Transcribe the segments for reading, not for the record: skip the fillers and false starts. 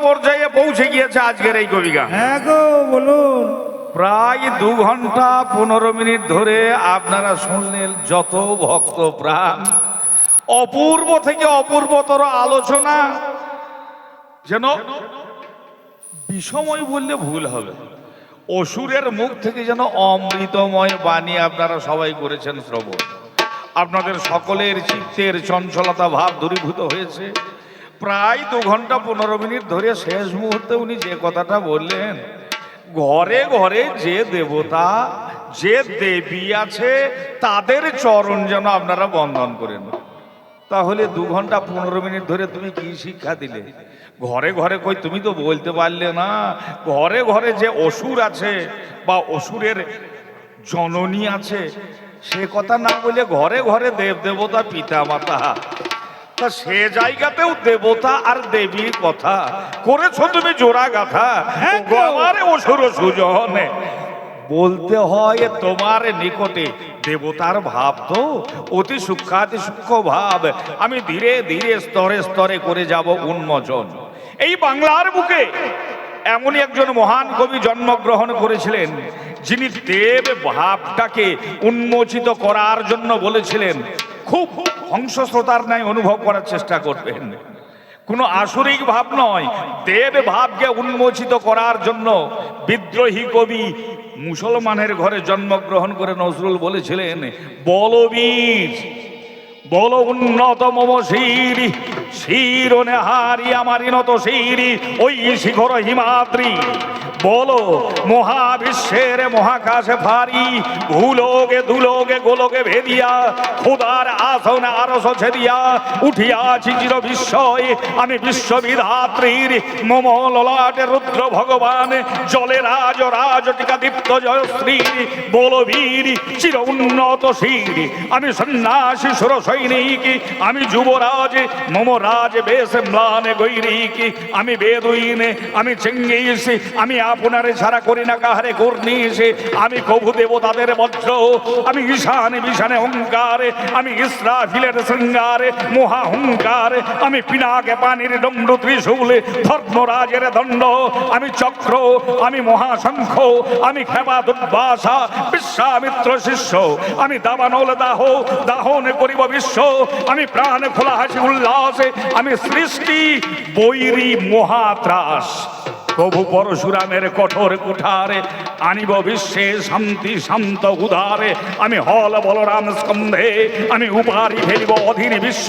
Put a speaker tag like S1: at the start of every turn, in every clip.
S1: পর্যায়ে পৌঁছে গিয়েছে আজকের এই কবিগান।
S2: হ্যাঁ গো বলুন।
S1: প্রায় 2 ঘন্টা 15 মিনিট ধরে আপনারা শুনলেন যত ভক্ত প্রাণ অপূর্ব থেকে অপূর্বতর আলোচনা, যেন বিষময় বললে ভুল হবে, অসুরের মুখ থেকে যেন অমৃতময় বাণী আপনারা সবাই করেছেন শ্রবণ। আপনাদের সকলের চিত্তের চঞ্চলতা ভাব দূরীভূত হয়েছে। প্রায় 2 ঘন্টা 15 মিনিট ধরে শেষ মুহূর্তে উনি যে কথাটা বললেন, ঘরে ঘরে যে দেবতা যে দেবী আছে তাদের চরণ যেন আপনারা বন্দন করেন। তাহলে 2 ঘন্টা 15 মিনিট ধরে তুমি কি শিক্ষা দিলে? ঘরে ঘরে কই তুমি তো বলতে পারলে না ঘরে ঘরে যে অসুর আছে বা অসুরের জননী আছে সে কথা না বলে ঘরে ঘরে দেব দেবতা পিতা মাতা, তা সে জায়গাতেও দেবতা আর দেবীর কথা করেছো তুমি জোড়া গাথা। আমার অসুর সুজনে বলতে হয় তোমার নিকটে দেবতার ভাব তো অতি সূক্ষ্মাতি সূক্ষ্ম ভাব আমি ধীরে ধীরে স্তরে স্তরে করে যাব উন্মোচন। এই বাংলার বুকে এমনই একজন মহান কবি জন্মগ্রহণ করেছিলেন যিনি দেব ভাবটাকে উন্মোচিত করার জন্য বলেছিলেন, খুব হংস শ্রোতার ন্যায় অনুভব করার চেষ্টা করবেন, কোনো আসরিক ভাব নয়, দেব ভাবকে উন্মোচিত করার জন্য বিদ্রোহী কবি মুসলমানের ঘরে জন্মগ্রহণ করে নজরুল বলেছিলেন, বলবীর বল উন্নত মম শির শিরনে হারি আমারি নত শিরি ওই শিখর হিমাদ্রি, বলো মহাবিশ্বের মহাকাশে ভারী ভূলোকে দুলোকে গোলকে ভেদিয়া খোদার আসনে আরস ছেদিয়া উঠিয়াছি চির বিস্ময় আমি বিশ্ববিধাত্রীর মম ললাটে রুদ্র ভগবান জলে রাজ রাজ টিকা দীপ্ত জয়শ্রী বলবীর চির উন্নত শির আমি সন্ন্যাসী সুর সৈনিক আমি যুবরাজ মম রাজ বেশ ম্লান গৈরিক আমি বেদুইন আমি চেঙ্গিস আমি আপনারে ছাড়া করি না কাহারে কর্নিস আমি কভু দেবতাদের বজ্র আমি ঈশানে বিশানে অহংকার আমি ইসরাফিলের শৃঙ্গার মহা হুঙ্কার আমি পিনাকে পানির দণ্ড ত্রিশূল ধর্মরাজের দণ্ড আমি চক্র আমি মহাশঙ্খ আমি খেপা দুর্বাসা বিশ্বামিত্র শিষ্য আমি দাবানল দাহ দাহন করিব বিশ্ব আমি প্রাণ খোলা হাসি উল্লাসে আমি সৃষ্টি বৈরী মহাত্রাস প্রভু পরশুরামের কঠোর কুঠারে আনিব বিশ্বে শান্তি শান্ত উদারে আমি হল বলরাম স্কন্ধে আমি উপারি ফেলিব অধীন বিশ্ব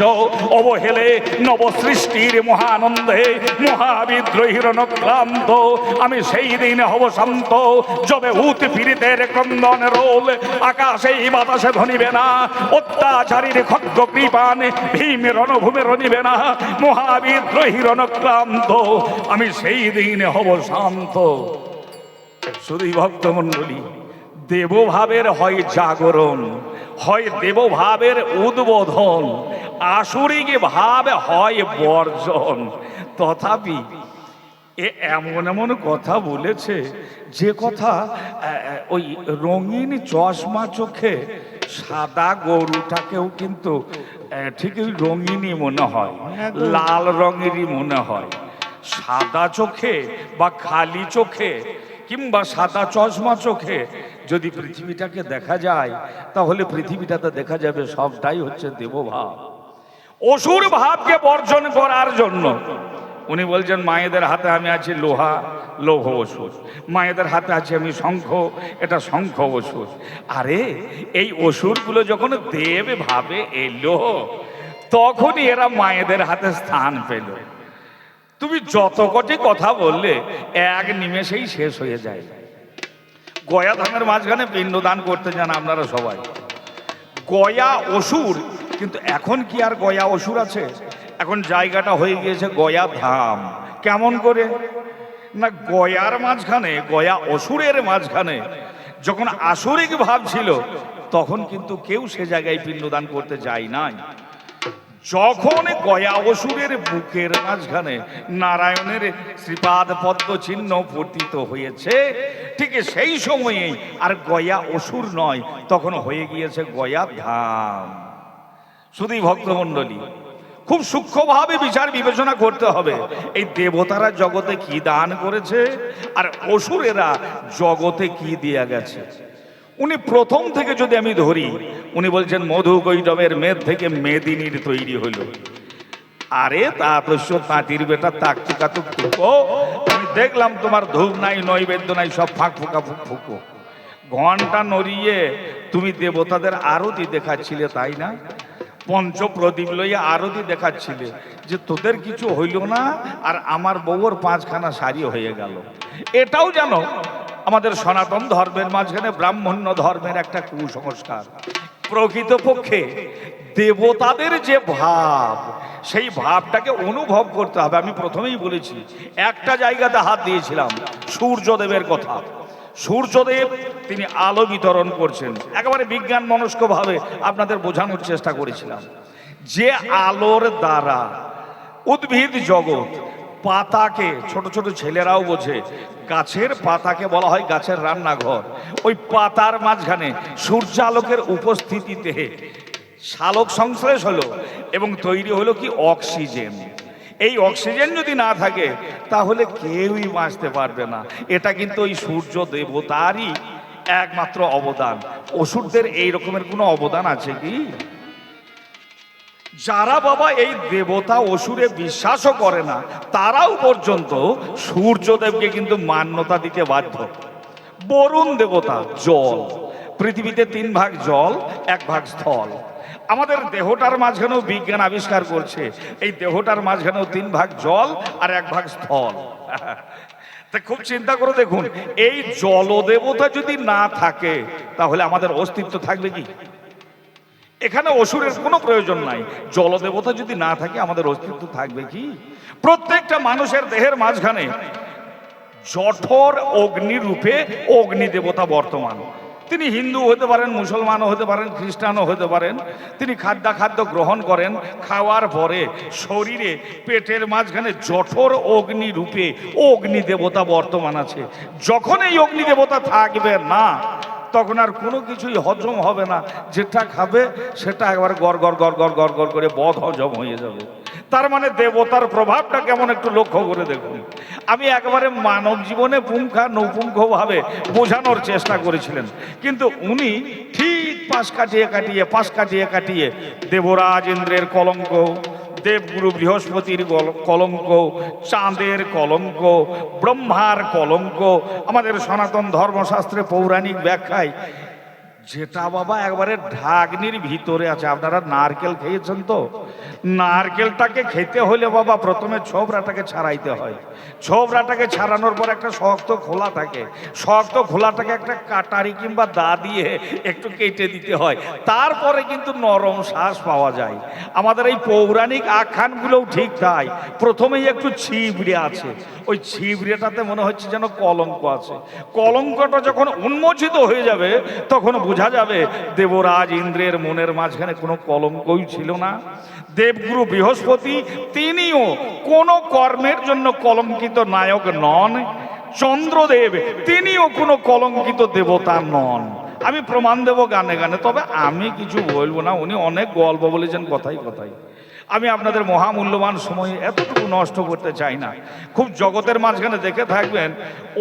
S1: অবহেলে নব সৃষ্টির মহানন্দে মহাবিদ্রোহীর নক্লান্ত আমি সেই দিন হব শান্ত যবে উৎপীড়িতের ক্রন্দন রোল আকাশে বাতাসে ধনিবে না অত্যাচারীর খগ্গ কৃপান ভীম রণভূমে রনিবে না মহাবিদ্রোহীর নক্লান্ত আমি সেই দিন হব শান্ত। শুধু ভক্তমণ্ডলী, দেবভাবের হয় জাগরণ, হয় দেবভাবের উদ্বোধন, আসুরিক ভাব হয় বর্জন। তথাপি এমন এমন কথা বলেছে যে কথা ওই রঙিন চশমা চোখে সাদা গরুটাকেও কিন্তু ঠিক রঙিনই মনে হয়, লাল রঙেরই মনে হয়। সাদা চোখে বা খালি চোখে কিংবা সাদা চশমা চোখে যদি পৃথিবীটাকে দেখা যায় তাহলে পৃথিবীটাতে দেখা যাবে সবটাই হচ্ছে দেবভাব। অসুর ভাবকে বর্জন করার জন্য উনি বলছেন, মায়েদের হাতে আমি আছি লোহা, লৌহ অসুর, মায়েদের হাতে আছি আমি শঙ্খ, এটা শঙ্খ অসুর। আরে এই অসুরগুলো যখন দেব ভাবে এলো তখনই এরা মায়েদের হাতে স্থান পেল। তুমি যত কটি কথা বললে এক নিমেষেই শেষ হয়ে যায়। গয়া ধামের মাঝখানে পিণ্ডদান করতে যান আপনারা সবাই, গয়া অসুর, কিন্তু এখন কি আর গয়া অসুর আছে? এখন জায়গাটা হয়ে গিয়েছে গয়া ধাম। কেমন করে না, গয়ার মাঝখানে, গয়া অসুরের মাঝখানে যখন আসরিক ভাব ছিল তখন কিন্তু কেউ সে জায়গায় পিণ্ডদান করতে যায় নাই। যখন গয়া অসুরের বুকের মাঝখানে নারায়ণের শ্রীপাদ পদ্ম চিহ্ন পতিত হয়েছে, ঠিক সেই সময়ে আর গয়া অসুর নয়, তখন হয়ে গিয়েছে গয়া ধাম। শুধুই ভক্তমণ্ডলী, খুব সূক্ষ্মভাবে বিচার বিবেচনা করতে হবে। এই দেবতারা জগতে কি দান করেছে আর অসুরেরা জগতে কি দিয়ে গেছে। উনি প্রথম থেকে যদি আমি ধরি, উনি বলছেন মধু কৈটবের মেদ থেকে মেদিনীর তৈরি হলো। আরে তা তো তাঁতির বেটা তাকতু কাতুক ফুকো, আমি দেখলাম তোমার ধূপ নাই নৈবেদ্য নাই, সব ফাঁক ফুকা ফুকো। ঘন্টা নড়িয়ে তুমি দেবতাদের আরতি দেখাচ্ছিলে, তাই না? পঞ্চপ্রদীপ লইয়া আরতি দেখাচ্ছিলে যে তোদের কিছু হইল না আর আমার বউর 5খানা শাড়ি হয়ে গেল। এটাও জানো আমাদের সনাতন ধর্মের মাঝখানে ব্রাহ্মণ্য ধর্মের একটা কুসংস্কার। প্রকৃতপক্ষে দেবতাদের যে ভাব, সেই ভাবটাকে অনুভব করতে হবে। আমি প্রথমেই বলেছি, একটা জায়গাতে হাত দিয়েছিলাম সূর্যদেবের কথা। সূর্যদেব তিনি আলো বিতরণ করছেন, একেবারে বিজ্ঞান মনস্কভাবে আপনাদের বোঝানোর চেষ্টা করেছিলাম যে আলোর দ্বারা উদ্ভিদ জগৎ, পাতাকে ছোট ছোট ছেলেরাও বোঝে, গাছের পাতাকে বলা হয় গাছের রান্নাঘর। ওই পাতার মাঝখানে সূর্যালোকের উপস্থিতিতে সালোক সংশ্লেষ হলো এবং তৈরি হলো কি অক্সিজেন। এই অক্সিজেন যদি না থাকে তাহলে কেউই বাঁচতে পারবে না। এটা কিন্তু ওই সূর্য দেবতারই একমাত্র অবদান। অসুরদের এই রকমের কোনো অবদান আছে কি? যারা বাবা এই দেবতা অসুরে বিশ্বাসও করে না, তারাও পর্যন্ত সূর্যদেবকে কিন্তু মান্যতা দিতে বাধ্য। বরুণ দেবতা জল, পৃথিবীতে 3 ভাগ জল, 1 ভাগ স্থল। আমাদের দেহটার মাঝখানেও বিজ্ঞান আবিষ্কার করছে এই দেহটার মাঝখানেও 3 ভাগ জল আর 1 ভাগ স্থল। তা খুব চিন্তা করে দেখুন, এই জলদেবতা যদি না থাকে তাহলে আমাদের অস্তিত্ব থাকবে কি? এখানে অসুরের কোনো প্রয়োজন নাই। জলদেবতা যদি না থাকে আমাদের অস্তিত্ব থাকবে কি? প্রত্যেকটা মানুষের দেহের মাঝখানে জঠর অগ্নি রূপে অগ্নি দেবতা বর্তমান। তিনি হিন্দু হতে পারেন, মুসলমানও হতে পারেন, খ্রিস্টানও হতে পারেন। তিনি খাদ্য গ্রহণ করেন, খাওয়ার পরে শরীরে পেটের মাঝখানে জঠর অগ্নি রূপে অগ্নি দেবতা বর্তমান আছে। যখন এই অগ্নি দেবতা থাকবে না তখন আর কোনো কিছুই হজম হবে না। যেটা খাবে সেটা একবার গড় গড় গড় গড় গড় গড় করে বদ হজম হয়ে যাবে। তার মানে দেবতার প্রভাবটা কেমন একটু লক্ষ্য করে দেখুন। আমি একেবারে মানব জীবনে পুঙ্খানুপুঙ্খভাবে বোঝানোর চেষ্টা করেছিলেন, কিন্তু উনি ঠিক পাশ কাটিয়ে কাটিয়ে দেবরাজ ইন্দ্রের কলঙ্ক, দেবগুরু বৃহস্পতির কলঙ্ক, চাঁদের কলঙ্ক, ব্রহ্মার কলঙ্ক, আমাদের সনাতন ধর্মশাস্ত্রে পৌরাণিক ব্যাখ্যায় যেটা বাবা একবারে ঢাকনির ভিতরে আছে। আপনারা নারকেল খেয়েছেন তো? নারকেলটাকে খেতে হলে বাবা প্রথমে ছোবরাটাকে ছাড়াইতে হয়। ছোবরাটাকে ছাড়ানোর পর একটা শক্ত খোলা থাকে, শক্ত খোলাটাকে একটা কাটারি কিংবা দা দিয়ে একটু কেটে দিতে হয়, তারপরে কিন্তু নরম শ্বাস পাওয়া যায়। আমাদের এই পৌরাণিক আখ্যানগুলোও ঠিক তাই। প্রথমেই একটু ছিবড়ে আছে, ওই ছিবড়েটাতে মনে হচ্ছে যেন কলঙ্ক আছে। কলঙ্কটা যখন উন্মোচিত হয়ে যাবে তখন বোঝা যাবে দেবরাজ ইন্দ্রের মনের মাঝখানে কোনো কলঙ্কই ছিল না। দেবগুরু বৃহস্পতি তিনিও কোনো কর্মের জন্য কলঙ্কিত নায়ক নন। চন্দ্রদেব তিনিও কোনো কলঙ্কিত দেবতা নন। আমি প্রমাণ দেব গানে গানে, তবে আমি কিছু বলবো না। উনি অনেক গল্প বলেছেন কথাই কথাই। আমি আপনাদের মহামূল্যবান সময় এতটুকু নষ্ট করতে চাই না। খুব জগতের মাঝখানে দেখে থাকবেন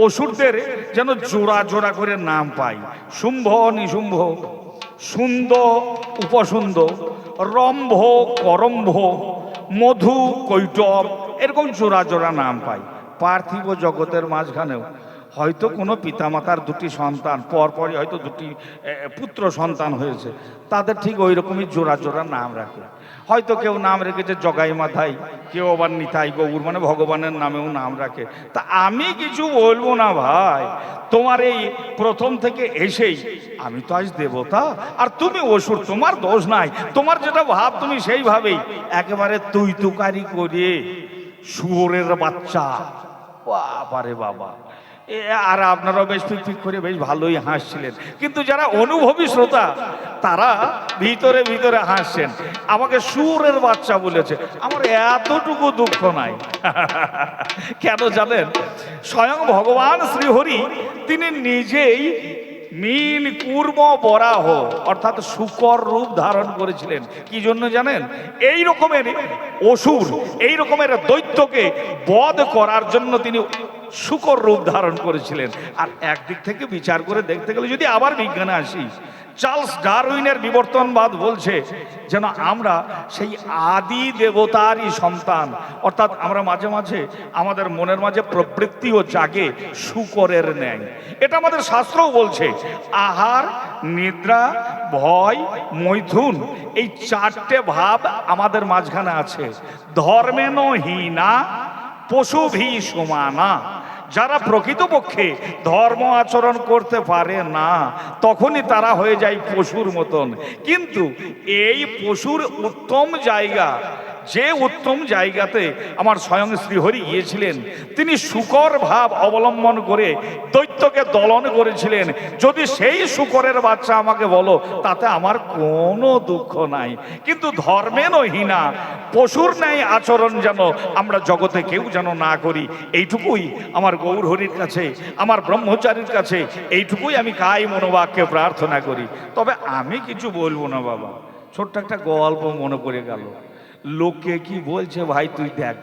S1: অসুরদের যেন জোড়া জোড়া করে নাম পাই। শুম্ভ নিশুম্ভ, সুন্দ উপসুন্দ, রম্ভ করম্ভ, মধু কৈটব, এরকম জোড়া জোড়া নাম পাই। পার্থিব জগতের মাঝখানেও হয়তো কোনো পিতামাতার 2টি সন্তান, পরপরই হয়তো 2টি পুত্র সন্তান হয়েছে, তাদের ঠিক ওই রকমই জোড়া জোড়া নাম রাখে। হয়তো কেউ নাম রেখেছে জগাই মাথায়, কেউ আবার নিতাই গৌর, মানে ভগবানের নামেও নাম রাখে। তা আমি কিছু বলবো না ভাই, তোমার এই প্রথম থেকে এসেই আমি তো আজ দেবতা আর তুমি অসুর, তোমার দোষ নাই। তোমার যেটা ভাব তুমি সেইভাবেই একেবারে তুই তুকারি করে শুয়োরের বাচ্চা। বাবারে বাবা, আর আপনারাও বেশ ফিক করে বেশ ভালোই হাসছিলেন, কিন্তু যারা অনুভবী শ্রোতা তারা ভিতরে ভিতরে হাসছেন। আমাকে শুয়োরের বাচ্চা বলেছে, আমার এতটুকু দুঃখ নাই। কেন জানেন? স্বয়ং ভগবান শ্রীহরি তিনি নিজেই মিন কুর্ম বরাহ অর্থাৎ শূকর রূপ ধারণ করেছিলেন। কি জন্য জানেন? এই রকমের অসুর, এই রকমের দৈত্যকে বধ করার জন্য তিনি শূকর রূপ ধারণ করেছিলেন। আর একদিক থেকে বিচার করে দেখতে গেলে, যদি আবার বিজ্ঞানে আসি, চার্লস ডারউইনের বিবর্তনবাদ বলছে যেন আমরা সেই আদি দেবতারই সন্তান, অর্থাৎ আমরা মাঝে মাঝে আমাদের মনের মাঝে প্রবৃত্তিও জাগে শূকরের ন্যায়। এটা আমাদের শাস্ত্রও বলছে। আহার, নিদ্রা, ভয়, মৈথুন, এই চারটে ভাব আমাদের মাঝখানে আছে। ধর্মেন হীনা পশুভি সমানা। যারা প্রকৃতপক্ষে ধর্ম আচরণ করতে পারে না, তখনই তারা হয়ে যায় পশুর মতন। কিন্তু এই পশুর উত্তম জায়গা, যে উত্তম জায়গাতে আমার স্বয়ং শ্রীহরি গিয়েছিলেন, তিনি শূকর ভাব অবলম্বন করে দৈত্যকে দলন করেছিলেন। যদি সেই শূকরের বাচ্চা আমাকে বলো, তাতে আমার কোনো দুঃখ নাই। কিন্তু ধর্মেন হীনা, পশুর ন্যায় আচরণ যেন আমরা জগতে কেউ যেন না করি, এইটুকুই আমার গৌর হরির কাছে, আমার ব্রহ্মচারীর কাছে এইটুকুই আমি কায় মনোবাক্যে প্রার্থনা করি। তবে আমি কিছু বলবো না বাবা, ছোট্ট একটা গল্প মনে পড়ে গেল। লোকে কি বলছে ভাই তুই দেখ,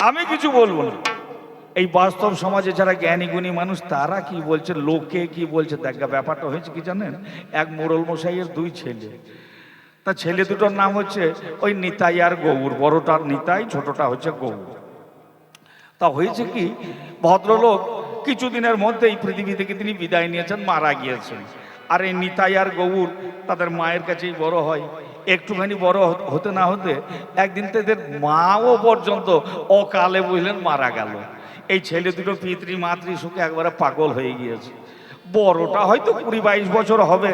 S1: আমি কিছু বলবো না। এই বাস্তব সমাজে যারা জ্ঞানী গুণী মানুষ, তারা কি বলছে, লোকে কি বলছে দেখ। ব্যাপারটা হয়েছে কি জানেন? এক মোড়ল মশাইয়ের দুই ছেলে, তা ছেলে দুটোর নাম হচ্ছে ওই নিতাই আর গৌর। বড়টার নিতাই, ছোটটা হচ্ছে গৌর। তা হয়েছে কি, ভদ্রলোক কিছুদিনের মধ্যে এই পৃথিবী থেকে তিনি বিদায় নিয়েছেন, মারা গিয়েছেন। আর এই নিতাই আর গৌর তাদের মায়ের কাছেই বড় হয়। একটুখানি বড় হতে না হতে একদিন তাদের মাও পর্যন্ত অকালে বুঝলেন মারা গেল। এই ছেলে দুটো পিতৃ মাতৃ সুখে একবারে পাগল হয়ে গিয়েছে। বড়টা হয়তো 20-22 বছর হবে,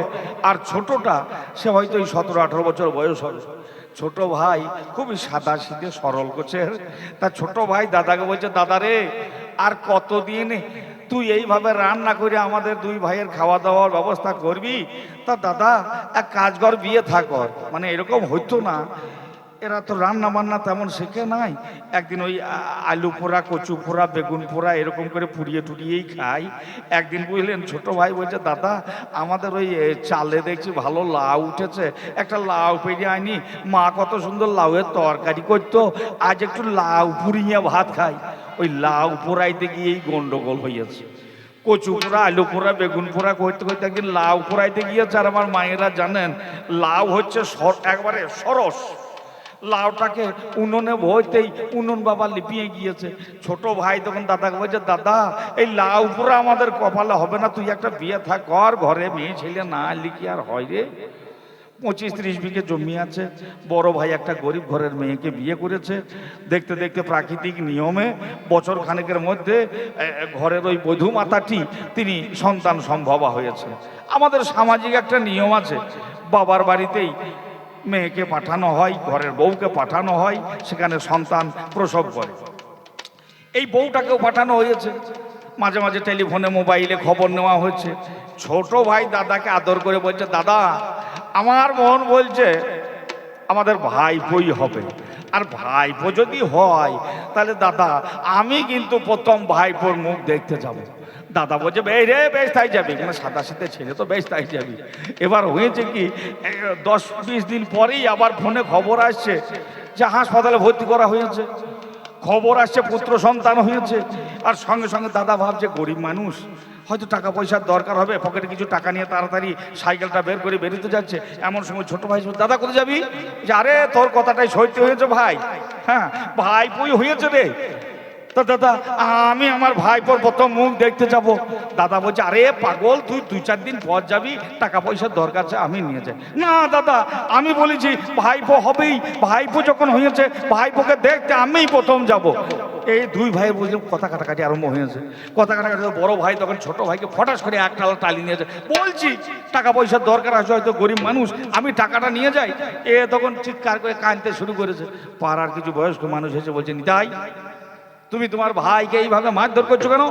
S1: আর ছোটটা সে হয়তো এই 17-18 বছর বয়স হবে। ছোট ভাই খুবই সাদা সিধে সরল গোছের। তা ছোট ভাই দাদাকে বলছে, দাদা রে, আর কতদিন তুই এইভাবে রান্না করে আমাদের দুই ভাইয়ের খাওয়া দাওয়ার ব্যবস্থা করবি? তা দাদা এক কাজ কর, বিয়ে থাকর। মানে এরকম হইতো না, এরা তো রান্না বান্না তেমন শেখে নাই। একদিন ওই আলু পোড়া, কচু পোড়া, বেগুন পোড়া এরকম করে পুড়িয়ে টুড়িয়েই খাই। একদিন বুঝলেন ছোট ভাই বলছে, দাদা আমাদের ওই চালে দেখছি ভালো লাউ উঠেছে, একটা লাউ পেড়ে আনি, মা কত সুন্দর লাউয়ের তরকারি করতো, আজ একটু লাউ পুড়িয়ে ভাত খাই। ওই লাউ পোড়াইতে গিয়েই গন্ডগোল হইয়াছে। কচু পোড়া, আলু পোড়া, বেগুন পোড়া করতে করতে একদিন লাউ পোড়াইতে গিয়েছে। আর আমার মায়েরা জানেন, লাউ হচ্ছে একবারে সরস। লাউটাকে উনুনে ভরতেই উনুন বাবা লিপিয়ে গিয়েছে। ছোট ভাই তখন দাদাকে বলছে, দাদা এই লাউ পোড়া আমাদের কপালে হবে না, তুই একটা বিয়ে থাক কর, ঘরে মেয়ে ছেলে না লিখি আর হয় রে। 25-30 বিঘে জমি আছে। বড় ভাই একটা গরিব ঘরের মেয়েকে বিয়ে করেছে। দেখতে দেখতে প্রাকৃতিক নিয়মে বছর খানেকের মধ্যে ঘরের ওই বধূ মাতাটি তিনি সন্তান সম্ভবা হয়েছে। আমাদের সামাজিক একটা নিয়ম আছে, বাবার বাড়িতেই মেয়েকে পাঠানো হয়, ঘরের বউকে পাঠানো হয়, সেখানে সন্তান প্রসব করে। এই বউটাকেও পাঠানো হয়েছে। মাঝে মাঝে টেলিফোনে মোবাইলে খবর নেওয়া হচ্ছে। ছোট ভাই দাদাকে আদর করে বলছে, দাদা আমার মন বলছে আমাদের ভাইপোই হবে। আর ভাইপো যদি হয় তাহলে দাদা আমি কিন্তু প্রথম ভাইপোর মুখ দেখতে যাব। দাদা বলছে, বেশ রে, বেশ তাই যাবি। মানে সাদা শীতে ছেলে তো, বেশ তাই যাবি। এবার হয়েছে কি, 10-20 দিন পরেই আবার ফোনে খবর আসছে যে হাসপাতালে ভর্তি করা হয়েছে। খবর আসছে পুত্র সন্তান হয়েছে। আর সঙ্গে সঙ্গে দাদা ভাবছে গরিব মানুষ, হয়তো টাকা পয়সার দরকার হবে, পকেটে কিছু টাকা নিয়ে তাড়াতাড়ি সাইকেলটা বের করে বেরোতে যাচ্ছে। এমন সময় ছোট ভাই, দাদা কোথায় যাবি? যে আরে তোর কথাটাই সত্যি হয়েছে ভাই, হ্যাঁ ভাইপোই হয়েছে রে। তা দাদা আমি আমার ভাইপোর প্রথম মুখ দেখতে যাব। দাদা বলছে, আরে পাগল, তুই 2-4 দিন পর যাবি, টাকা পয়সার দরকার আছে, আমি নিয়ে যাই। না দাদা আমি বলেছি ভাইপো হবেই, ভাইপো যখন হয়েছে ভাইপোকে দেখতে আমিই প্রথম যাব। এই দুই ভাই বুঝলে কথা কাটাকাটি আরম্ভ হয়েছে। কথা কাটাকাটি বড় ভাই তখন ছোট ভাইকে ফটাস করে একটা টালি নিয়েছে। বলছি টাকা পয়সার দরকার আছে, হয়তো গরিব মানুষ, আমি টাকাটা নিয়ে যাই। এ তখন চিৎকার করে কাঁদতে শুরু করেছে। পাড়ার কিছু বয়স্ক মানুষ এসে বলছে, নিতাই তুমি তোমার ভাইকে এইভাবে মারধর করছো কেন?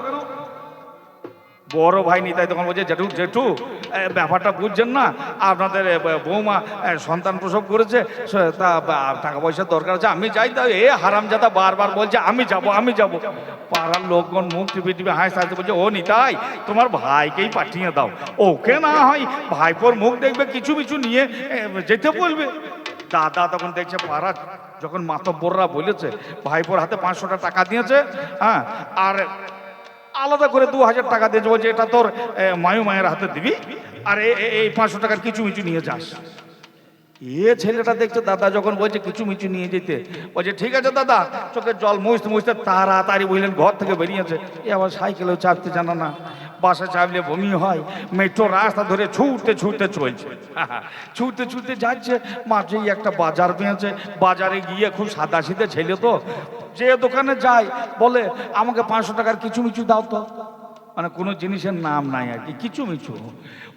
S1: বড় ভাই নিতাই তখন বলছে, জেঠু জেঠু ব্যাপারটা বুঝছেন না, আপনাদের বৌমা সন্তান প্রসব করেছে, তা টাকা পয়সার দরকার আছে, আমি যাই। তা এ হারামজাদা বারবার বলছে আমি যাব আমি যাব। পাড়ার লোকগণ মুখ টিপে টিপে হাসতে হাসতে বলছে, ও নিতাই তোমার ভাইকেই পাঠিয়ে দাও, ওকে না হয় ভাইপোর মুখ দেখবে কিছু কিছু নিয়ে যেতে বলবে। দাদা তখন দেখছে পাড়া যখন মাতব্বররা বলেছে ভাইপোর হাতে 500টা টাকা দিয়েছে, হ্যাঁ, আর আলাদা করে 2000 টাকা দিয়েছে, বলছে এটা তোর মায়ু মায়ের হাতে দিবি, আর এই 500 টাকার কিছু মিচু নিয়ে যাস। ছেলেটা দেখছে দাদা যখন বলছে কিছু মিচু নিয়ে যেতে, বলছে ঠিক আছে দাদা, চোখের জল মুছতে মুছতে তাড়াতাড়ি বুঝলেন ঘর থেকে বেরিয়েছে। এ আবার সাইকেলেও চাপতে জানো না, বাসে চাপলে বমি হয়, মেট্রো রাস্তা ধরে ছুটতে ছুটতে চলছে, ছুটতে ছুটতে যাচ্ছে। মাঝেই একটা বাজার পেয়েছে, বাজারে গিয়ে খুব সাদা সিধে ছেলে তো, যে দোকানে যায় বলে আমাকে 500 টাকার কিছু মিচু দাও তো, মানে কোনো জিনিসের নাম নাই আর কি, কিছু মিচু,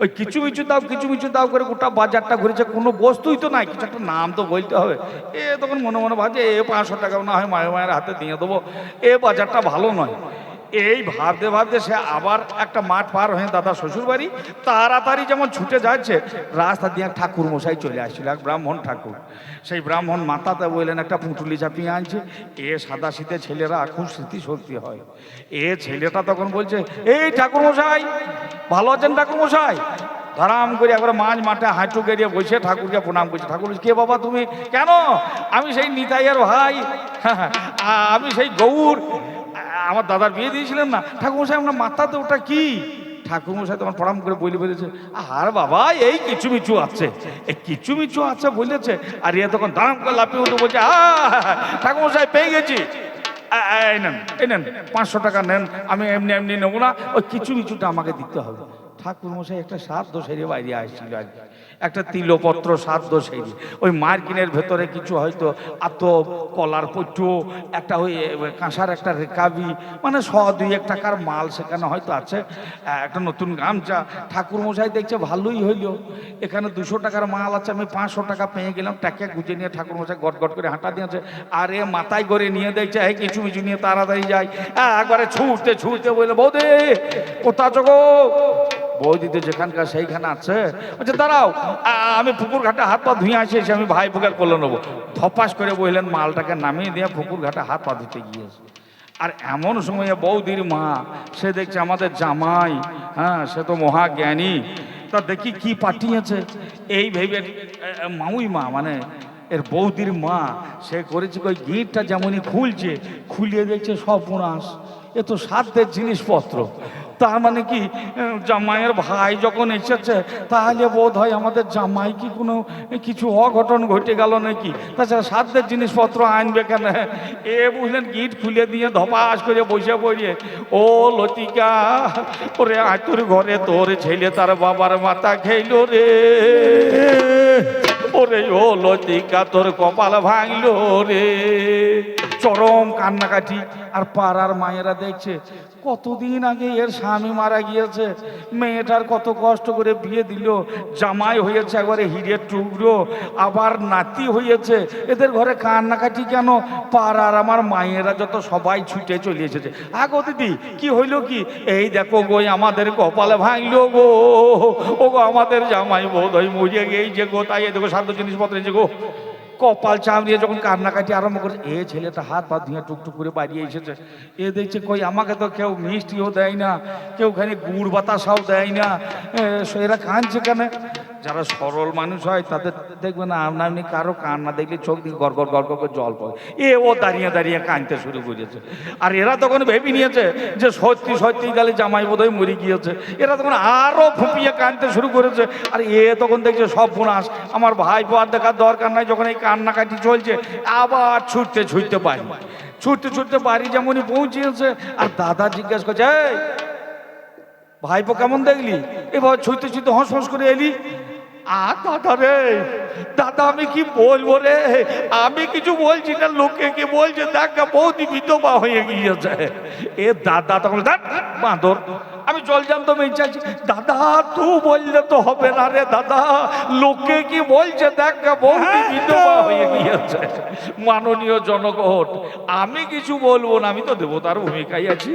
S1: ওই কিছু মিচু দাও কিছু মিচু দাও করে গোটা বাজারটা ঘুরেছে, কোনো বস্তুই তো নাই, কিছু একটা নাম তো বলতে হবে। তখন মনে মনে ভাবছে 500 টাকাও না হয় মায়ের হাতে দিয়ে দেবো, বাজারটা ভালো নয়। এই ভাবতে ভাবতে সে আবার একটা মাঠ পার হয়ে দাদা শ্বশুর বাড়ি, তাড়াতাড়ি যেমন ছুটে যাচ্ছে, রাস্তা দিয়ে ঠাকুর মশাই চলে আসছিল, এক ব্রাহ্মণ ঠাকুর। সেই ব্রাহ্মণ মাথাতে বললেন একটা পুঁটুলি চাপিয়ে আনছে। সাদা শীতে ছেলেরা খুব স্মৃতিশক্তি হয়। ছেলেটা তখন বলছে, এই ঠাকুর মশাই ভালো আছেন ঠাকুর মশাই? ধরাম করে একবার মাঠে হাঁটু গেড়িয়ে বসে ঠাকুরকে প্রণাম করছে। ঠাকুর বলছে, কে বাবা তুমি? কেন? আমি সেই নিতাইয়ের ভাই, আমি সেই গৌর, আমার দাদার বিয়ে দিয়েছিলেন না। ঠাকুরমশাই আপনার মাথাতে ওটা কি? ঠাকুরমশাই তোমার প্রণাম করে বলেছে, আর বাবা এই কিছু মিচু আছে, এই কিছু মিচু আছে বলেছে। আর তখন দাঁড়াম করে লাফিয়ে উঠে বলছে, ঠাকুরমশাই পেয়ে গেছি, এই নেন এই নেন 500 টাকা নেন, আমি এমনি এমনি নেবো না, ওই কিছু মিচুটা আমাকে দিতে হবে। ঠাকুরমশাই একটা শ্রাদ্ধ সেরে বাইরে আসছিল আর কি, একটা তিলপত্র শ্রাদ্ধ সেরে, ওই মার্কিনের ভেতরে কিছু হয়তো আত কলার পট্টু, একটা ওই কাঁসার একটা রেকাবি, মানে 100-2 টাকার মাল সেখানে হয়তো আছে, একটা নতুন গামছা। ঠাকুরমশাই দেখছে ভালোই হইল, এখানে 200 টাকার মাল আছে, আমি 500 টাকা পেয়ে গেলাম। টাকা গুজে নিয়ে ঠাকুরমশাই গট গট করে হাঁটা দিয়েছে, আর মাথায় করে নিয়ে দেখছে কিছু মিচু নিয়ে তাড়াতাড়ি যায়, একবারে ছুটতে ছুটতে বললে, বৌদি কোথা চোখো? বৌদিতে যেখানকার সেইখানে আছে, বলছে দাঁড়াও আমি পুকুর ঘাটে হাত পা ধুয়ে আসি, আমি ভাই পুকুর করলে নেবো। ধপাস করে বললেন মালটাকে নামিয়ে দিয়ে পুকুর ঘাটে হাত পা ধুতে গিয়েছে। আর এমন সময়ে বৌদির মা সে দেখছে আমাদের জামাই, হ্যাঁ সে তো মহাজ্ঞানী, তা দেখি কি পাঠিয়েছে। এই ভেবে মাউই মা মানে এর বৌদির মা সে করেছে ওই গিটটা যেমনই খুলছে, খুলিয়ে দেখছে সব পুরাস, এ তো সাধ্যের জিনিসপত্র। তার মানে কি জামাইয়ের ভাই যখন এসেছে, তাহলে বোধ হয় আমাদের জামাই কি কোনো কিছু অঘটন ঘটে গেল নাকি, তাছাড়া সাধ্যের জিনিসপত্র আনবে কেন? বুঝলেন গিট খুলে দিয়ে ধপাস করে বসে পড়িয়ে, ও লতিকা ওরে তোর ঘরে তোর ছেলে তার বাবার মাথা খেইল রে, ওরে ও লতিকা তোর কপাল ভাঙলো রে। চরম কান্নাকাটি। আর পাড়ার মায়েরা দেখছে কতদিন আগে এর স্বামী মারা গিয়েছে, মেয়েটার কত কষ্ট করে বিয়ে দিল, জামাই হয়েছে একবারে হিরের টুকরো, আবার নাতি হয়েছে, এদের ঘরে কান্নাকাটি কেন? পাড়ার আমার মায়েরা যত সবাই ছুটে চলে এসেছে। আগো দিদি কি হইল কি? এই দেখো গো আমাদের কপালে ভাঙলো গো, ও গো আমাদের জামাই বোধ হয় মরিয়ে গিয়েছে গো, তাই দেখো সাধ্য জিনিসপত্র যে গো। কপাল চামড়িয়ে যখন কান্নাকাটি আরম্ভ করে, ছেলেটা হাত পা ধুয়ে টুকটুক করে বাড়িয়ে এসেছে। দেখছে কই আমাকে তো কেউ মিষ্টিও দেয় না, কেউ খানি গুড় বাতাসাও দেয় না, এরা কাঁদছে কেন? যারা সরল মানুষ হয় তাদের দেখবে না আপনি কারো কান্না দেখলে চোখ দিয়ে গড় গড় গড় করে জল পড়ে, ও দাঁড়িয়ে দাঁড়িয়ে কাঁদতে শুরু করেছে। আর এরা তখন ভেবে নিয়েছে যে সত্যি সত্যি গেলে জামাই বোধহয় মরে গিয়েছে, এরা তখন আরো ফুপিয়ে কাঁদতে শুরু করেছে। আর তখন দেখছে সব বোনাস, আমার ভাই বোয়ার দেখার দরকার নাই, যখন এই কান্নাকাটি চলছে আবার ছুটতে ছুটতে বাড়ি, ছুটতে ছুটতে বাড়ি যেমনই পৌঁছিয়েছে। আর দাদা জিজ্ঞাসা করছে, ভাইপো কেমন দেখলি? এবার ছুটতে ছুটতে হস হস করে এলি। দাদা রে, দাদা আমি কি বলবো রে, আমি কিছু বলছি না, লোকে কি বলছে দেখ বৌদি বিধবা হয়ে গিয়েছে। দাদা তখন বাঁদর, আমি জল জানতো চাইছি। দাদা তুই বললে তো হবে না রে দাদা, লোকে কি বলছে দেখ বৌদি বিধবা হয়ে গিয়েছে। মাননীয় জনগণ, আমি কিছু বলবো না, আমি তো দেবতার ভূমিকায় আছি।